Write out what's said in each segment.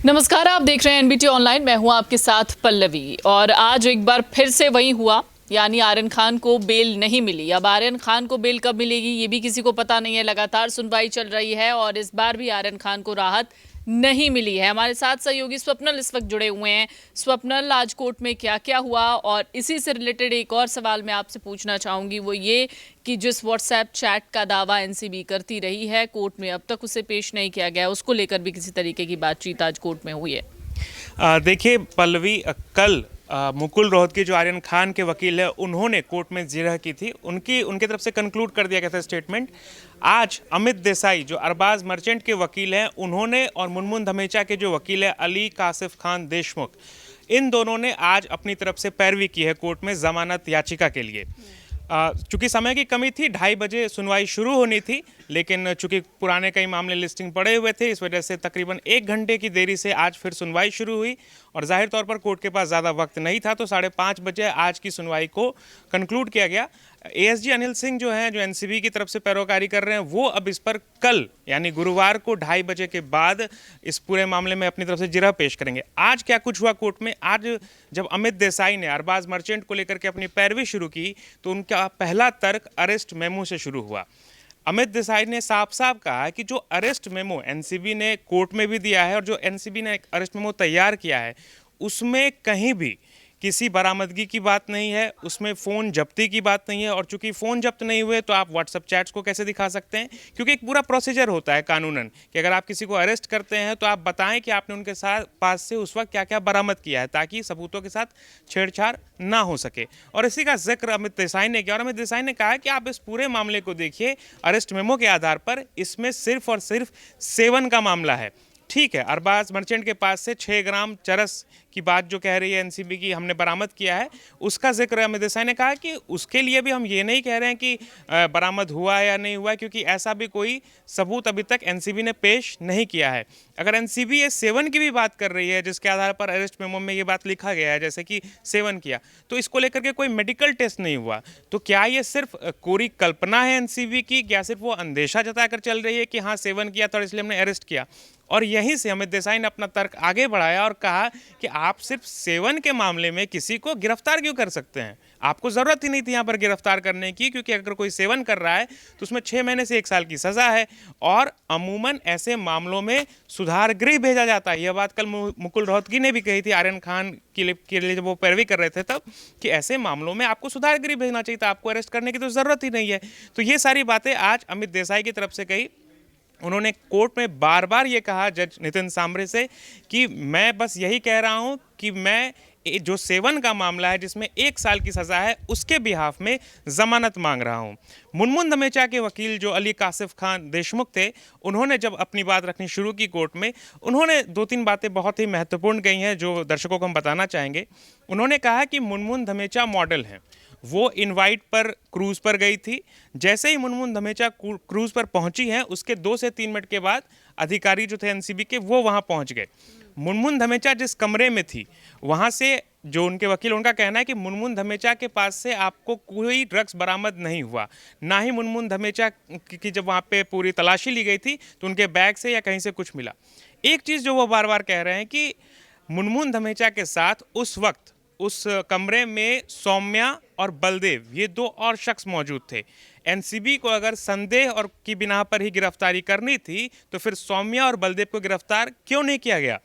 नमस्कार, आप देख रहे हैं एनबीटी ऑनलाइन। मैं हूं आपके साथ पल्लवी। और आज एक बार फिर से वही हुआ, यानी आर्यन खान को बेल नहीं मिली। अब आर्यन खान को बेल कब मिलेगी ये भी किसी को पता नहीं है। लगातार सुनवाई चल रही है और इस बार भी आर्यन खान को राहत नहीं मिली है। हमारे साथ सहयोगी स्वप्नल इस वक्त जुड़े हुए हैं। स्वप्नल, आज कोर्ट में क्या क्या हुआ? और इसी से रिलेटेड एक और सवाल मैं आपसे पूछना चाहूंगी, वो ये कि जिस व्हाट्सएप चैट का दावा एनसीबी करती रही है, कोर्ट में अब तक उसे पेश नहीं किया गया, उसको लेकर भी किसी तरीके की बातचीत आज कोर्ट में हुई है? देखिए पल्लवी, कल मुकुल रोहतगी जो आर्यन खान के वकील है, उन्होंने कोर्ट में जिरह की थी। उनकी तरफ से कंक्लूड कर दिया गया था स्टेटमेंट। आज अमित देसाई जो अरबाज मर्चेंट के वकील हैं, उन्होंने और मुनमुन धमेचा के जो वकील है अली कासिफ खान देशमुख, इन दोनों ने आज अपनी तरफ से पैरवी की है कोर्ट में जमानत याचिका के लिए। चूंकि समय की कमी थी, 2:30 बजे सुनवाई शुरू होनी थी, लेकिन चूंकि पुराने कई मामले लिस्टिंग पड़े हुए थे, इस वजह से तकरीबन 1 घंटे की देरी से आज फिर सुनवाई शुरू हुई। और जाहिर तौर पर कोर्ट के पास ज़्यादा वक्त नहीं था, तो 5:30 बजे आज की सुनवाई को कंक्लूड किया गया। एएसजी अनिल सिंह जो हैं, जो एनसीबी की तरफ से पैरोकारी कर रहे हैं, वो अब इस पर कल यानी गुरुवार को 2:30 बजे के बाद इस पूरे मामले में अपनी तरफ से जिरह पेश करेंगे। आज क्या कुछ हुआ कोर्ट में? आज जब अमित देसाई ने अरबाज मर्चेंट को लेकर के अपनी पैरवी शुरू की, तो उनका पहला तर्क अरेस्ट मेमो से शुरू हुआ। अमित देसाई ने साफ साफ कहा कि जो अरेस्ट मेमो एनसीबी ने कोर्ट में भी दिया है और जो एनसीबी ने अरेस्ट मेमो तैयार किया है, उसमें कहीं भी किसी बरामदगी की बात नहीं है, उसमें फ़ोन जब्ती की बात नहीं है। और चूंकि फ़ोन जब्त नहीं हुए, तो आप व्हाट्सएप चैट्स को कैसे दिखा सकते हैं? क्योंकि एक पूरा प्रोसीजर होता है कानूनन कि अगर आप किसी को अरेस्ट करते हैं तो आप बताएं कि आपने उनके साथ पास से उस वक्त क्या क्या बरामद किया है, ताकि सबूतों के साथ छेड़छाड़ ना हो सके। और इसी का जिक्र अमित देसाई ने किया और अमित देसाई ने कहा कि आप इस पूरे मामले को देखिए अरेस्ट मेमो के आधार पर, इसमें सिर्फ और सिर्फ सेवन का मामला है। ठीक है, अरबाज मर्चेंट के पास से 6 ग्राम चरस की बात जो कह रही है एनसीबी की हमने बरामद किया है, उसका जिक्र अमित देसाई ने कहा कि उसके लिए भी हम ये नहीं कह रहे हैं कि बरामद हुआ या नहीं हुआ, क्योंकि ऐसा भी कोई सबूत अभी तक एनसीबी ने पेश नहीं किया है। अगर एनसीबी ये सेवन की भी बात कर रही है, जिसके आधार पर अरेस्ट मेमो में ये बात लिखा गया है, जैसे कि सेवन किया, तो इसको लेकर के कोई मेडिकल टेस्ट नहीं हुआ। तो क्या ये सिर्फ कोरी कल्पना है एनसीबी की? क्या सिर्फ वो अंदेशा जताकर चल रही है कि हाँ सेवन किया था और इसलिए हमने अरेस्ट किया? और यहीं से अमित देसाई ने अपना तर्क आगे बढ़ाया और कहा कि आप सिर्फ सेवन के मामले में किसी को गिरफ्तार क्यों कर सकते हैं? आपको ज़रूरत ही नहीं थी यहाँ पर गिरफ्तार करने की, क्योंकि अगर कोई सेवन कर रहा है तो उसमें 6 महीने से 1 साल की सज़ा है। और अमूमन ऐसे मामलों में सुधार गृह भेजा जाता है। यह बात कल मुकुल रोहतगी ने भी कही थी आर्यन खान के लिए जब वो पैरवी कर रहे थे तब, कि ऐसे मामलों में आपको सुधार गृह भेजना चाहिए था, आपको अरेस्ट करने की तो ज़रूरत ही नहीं है। तो ये सारी बातें आज अमित देसाई की तरफ से कही। उन्होंने कोर्ट में बार बार ये कहा जज नितिन सांबरे से कि मैं बस यही कह रहा हूं कि मैं जो सेवन का मामला है जिसमें 1 साल की सज़ा है, उसके बिहाफ में ज़मानत मांग रहा हूं। मुनमुन धमेचा के वकील जो अली कासिफ खान देशमुख थे, उन्होंने जब अपनी बात रखनी शुरू की कोर्ट में, उन्होंने 2-3 बातें बहुत ही महत्वपूर्ण कही हैं जो दर्शकों को हम बताना चाहेंगे। उन्होंने कहा कि मुनमुन धमेचा मॉडल हैं, वो इनवाइट पर क्रूज़ पर गई थी। जैसे ही मुनमुन धमेचा क्रूज़ पर पहुंची हैं, उसके 2 से 3 मिनट के बाद अधिकारी जो थे एनसीबी के, वो वहां पहुंच गए। मुनमुन धमेचा जिस कमरे में थी, वहां से जो उनके वकील, उनका कहना है कि मुनमुन धमेचा के पास से आपको कोई ड्रग्स बरामद नहीं हुआ। ना ही मुनमुन धमेचा की जब वहाँ पे पूरी तलाशी ली गई थी तो उनके बैग से या कहीं से कुछ मिला। एक चीज़ जो वो बार बार कह रहे हैं कि मुनमुन धमेचा के साथ उस वक्त उस कमरे में सौम्या और बलदेव, ये 2 और शख्स मौजूद थे। एनसीबी को अगर संदेह और की बिना पर ही गिरफ्तारी करनी थी, तो फिर सौम्या और बलदेव को गिरफ्तार क्यों नहीं किया गया?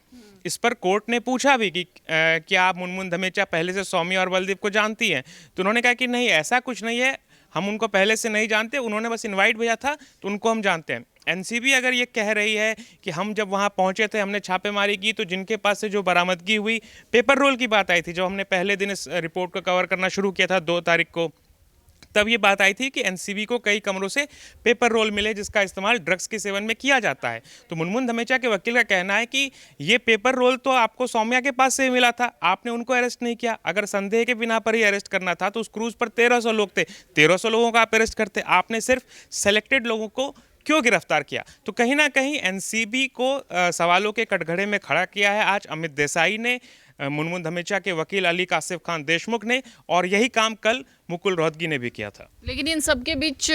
इस पर कोर्ट ने पूछा भी कि क्या आप मुनमुन धमेचा पहले से सौम्या और बलदेव को जानती हैं? तो उन्होंने कहा कि नहीं, ऐसा कुछ नहीं है, हम उनको पहले से नहीं जानते, उन्होंने बस इनवाइट भेजा था तो उनको हम जानते हैं। एनसीबी अगर ये कह रही है कि हम जब वहाँ पहुँचे थे, हमने छापेमारी की, तो जिनके पास से जो बरामदगी हुई, पेपर रोल की बात आई थी जब हमने पहले दिन इस रिपोर्ट को कवर करना शुरू किया था 2 तारीख को, तब ये बात आई थी कि एनसीबी को कई कमरों से पेपर रोल मिले जिसका इस्तेमाल ड्रग्स के सेवन में किया जाता है। तो मुनमुन धमेचा के वकील का कहना है कि ये पेपर रोल तो आपको सौम्या के पास से मिला था, आपने उनको अरेस्ट नहीं किया। अगर संदेह के बिना पर ही अरेस्ट करना था तो उस क्रूज पर 1300 लोग थे, 1300 लोगों का आप अरेस्ट करते, आपने सिर्फ सेलेक्टेड लोगों को क्यों गिरफ्तार किया? तो कहीं ना कहीं एनसीबी को सवालों के कटघरे में खड़ा किया है आज अमित देसाई ने, मुनमुन धमेचा के वकील अली कासिफ खान देशमुख ने, और यही काम कल मुकुल रोहतगी ने भी किया था। लेकिन इन सब के बीच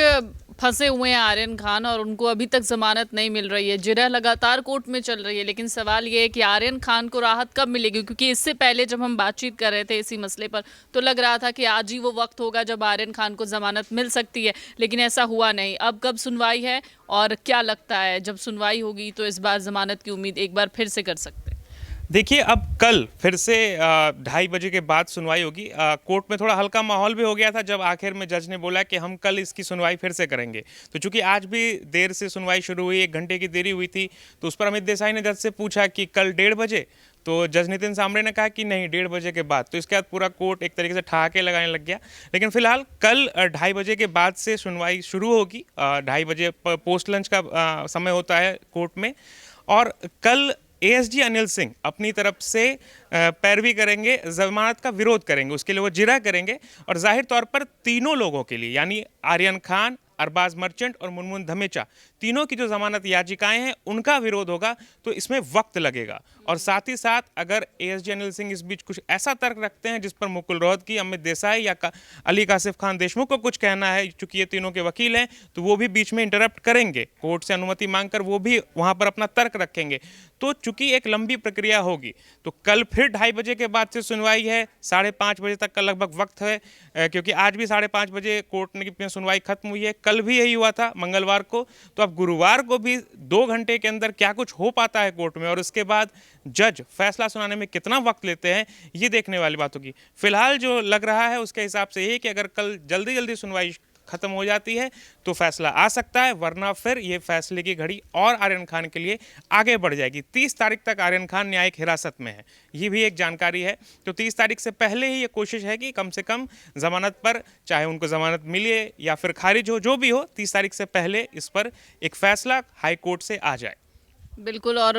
फंसे हुए हैं आर्यन खान और उनको अभी तक जमानत नहीं मिल रही है। जिरह लगातार कोर्ट में चल रही है, लेकिन सवाल ये है कि आर्यन खान को राहत कब मिलेगी, क्योंकि इससे पहले जब हम बातचीत कर रहे थे इसी मसले पर तो लग रहा था कि आज ही वो वक्त होगा जब आर्यन खान को जमानत मिल सकती है, लेकिन ऐसा हुआ नहीं। अब कब सुनवाई है और क्या लगता है जब सुनवाई होगी तो इस बार जमानत की उम्मीद एक बार फिर से कर सकते हैं? देखिए, अब कल फिर से 2:30 बजे के बाद सुनवाई होगी। कोर्ट में थोड़ा हल्का माहौल भी हो गया था जब आखिर में जज ने बोला कि हम कल इसकी सुनवाई फिर से करेंगे। तो चूंकि आज भी देर से सुनवाई शुरू हुई, 1 घंटे की देरी हुई थी, तो उस पर अमित देसाई ने जज से पूछा कि कल 1:30 बजे, तो जज नितिन सांबरे ने कहा कि नहीं, 1:30 बजे के बाद। तो इसके बाद पूरा कोर्ट एक तरीके से ठहाके लगाने लग गया। लेकिन फिलहाल कल 2:30 बजे के बाद से सुनवाई शुरू होगी। 2:30 बजे पोस्ट लंच का समय होता है कोर्ट में, और कल एएसजी अनिल सिंह अपनी तरफ से पैरवी करेंगे, जमानत का विरोध करेंगे, उसके लिए वो जिरह करेंगे। और जाहिर तौर पर तीनों लोगों के लिए, यानी आर्यन खान, अरबाज मर्चेंट और मुनमुन धमेचा, तीनों की जो जमानत याचिकाएं हैं उनका विरोध होगा, तो इसमें वक्त लगेगा। और साथ ही साथ अगर एएसजी अनिल सिंह इस बीच कुछ ऐसा तर्क रखते हैं जिस पर मुकुल रोहतगी, अमित देसाई या अली कासिफ खान देशमुख को कुछ कहना है, चूंकि ये तीनों के वकील हैं, तो वो भी बीच में इंटरप्ट करेंगे, कोर्ट से अनुमति मांगकर वो भी वहां पर अपना तर्क रखेंगे। तो चूंकि एक लंबी प्रक्रिया होगी, तो कल फिर 2:30 बजे के बाद से सुनवाई है। 5:30 बजे तक का लगभग वक्त है, क्योंकि आज भी 5:30 बजे कोर्ट में सुनवाई खत्म हुई है। कल भी यही हुआ था मंगलवार को। तो अब गुरुवार को भी 2 घंटे के अंदर क्या कुछ हो पाता है कोर्ट में, और उसके बाद जज फैसला सुनाने में कितना वक्त लेते हैं, ये देखने वाली बात होगी। फिलहाल जो लग रहा है उसके हिसाब से ये कि अगर कल जल्दी जल्दी सुनवाई खत्म हो जाती है तो फैसला आ सकता है, वरना फिर ये फैसले की घड़ी और आर्यन खान के लिए आगे बढ़ जाएगी। 30 तारीख तक आर्यन खान न्यायिक हिरासत में है, ये भी एक जानकारी है। तो 30 तारीख से पहले ही ये कोशिश है कि कम से कम जमानत पर, चाहे उनको जमानत मिले या फिर खारिज हो, जो भी हो, 30 तारीख से पहले इस पर एक फैसला हाई कोर्ट से आ जाए। बिल्कुल। और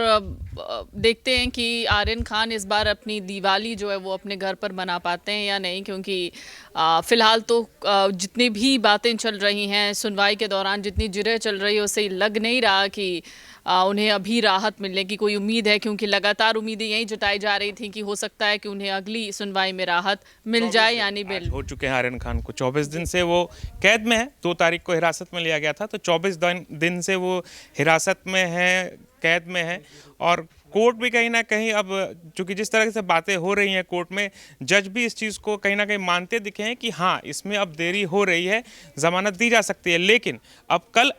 देखते हैं कि आर्यन खान इस बार अपनी दिवाली जो है वो अपने घर पर मना पाते हैं या नहीं, क्योंकि फ़िलहाल तो जितनी भी बातें चल रही हैं सुनवाई के दौरान, जितनी जिरह चल रही है, उससे लग नहीं रहा कि उन्हें अभी राहत मिलने की कोई उम्मीद है, क्योंकि लगातार उम्मीदें यही जताई जा रही थी कि हो सकता है कि उन्हें अगली सुनवाई में राहत मिल जाए, यानी बिल हो चुके हैं आर्यन खान को। 24 दिन से वो कैद में है। 2 तारीख को हिरासत में लिया गया था, तो 24 दिन से वो हिरासत में है, कैद में है। और कोर्ट भी कहीं ना कहीं, अब चूंकि जिस तरह से बातें हो रही हैं कोर्ट में, जज भी इस चीज़ को कहीं ना कहीं मानते दिखे हैं कि हाँ, इसमें अब देरी हो रही है, जमानत दी जा सकती है। लेकिन अब कल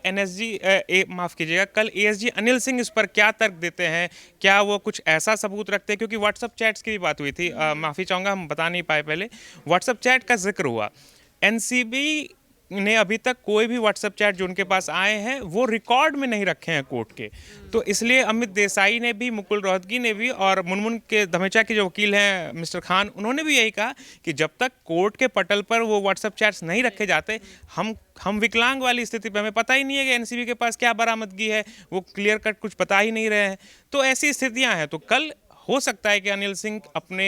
कल एएसजी अनिल सिंह इस पर क्या तर्क देते हैं, क्या वो कुछ ऐसा सबूत रखते हैं, क्योंकि व्हाट्सएप चैट्स की भी बात हुई थी, माफ़ी चाहूँगा हम बता नहीं पाए पहले, व्हाट्सएप चैट का जिक्र हुआ। एनसीबी ने अभी तक कोई भी व्हाट्सएप चैट जो उनके पास आए हैं वो रिकॉर्ड में नहीं रखे हैं कोर्ट के। तो इसलिए अमित देसाई ने भी, मुकुल रोहतगी ने भी, और मुनमुन के धमेचा के जो वकील हैं मिस्टर खान, उन्होंने भी यही कहा कि जब तक कोर्ट के पटल पर वो व्हाट्सएप चैट्स नहीं रखे जाते, हम विकलांग वाली स्थिति पे हमें पता ही नहीं है कि एनसीबी के पास क्या बरामदगी है, वो क्लियर कट कुछ बता ही नहीं रहे हैं। तो ऐसी स्थितियाँ हैं। तो कल हो सकता है कि अनिल सिंह अपने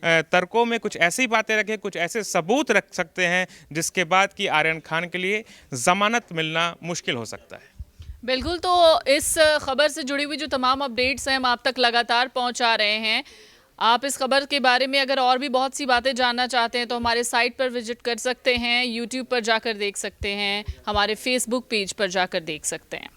तर्कों में कुछ ऐसी बातें रखें, कुछ ऐसे सबूत रख सकते हैं जिसके बाद कि आर्यन खान के लिए जमानत मिलना मुश्किल हो सकता है। बिल्कुल। तो इस खबर से जुड़ी हुई जो तमाम अपडेट्स हैं हम आप तक लगातार पहुंचा रहे हैं। आप इस खबर के बारे में अगर और भी बहुत सी बातें जानना चाहते हैं तो हमारे साइट पर विजिट कर सकते हैं, यूट्यूब पर जाकर देख सकते हैं, हमारे फेसबुक पेज पर जाकर देख सकते हैं।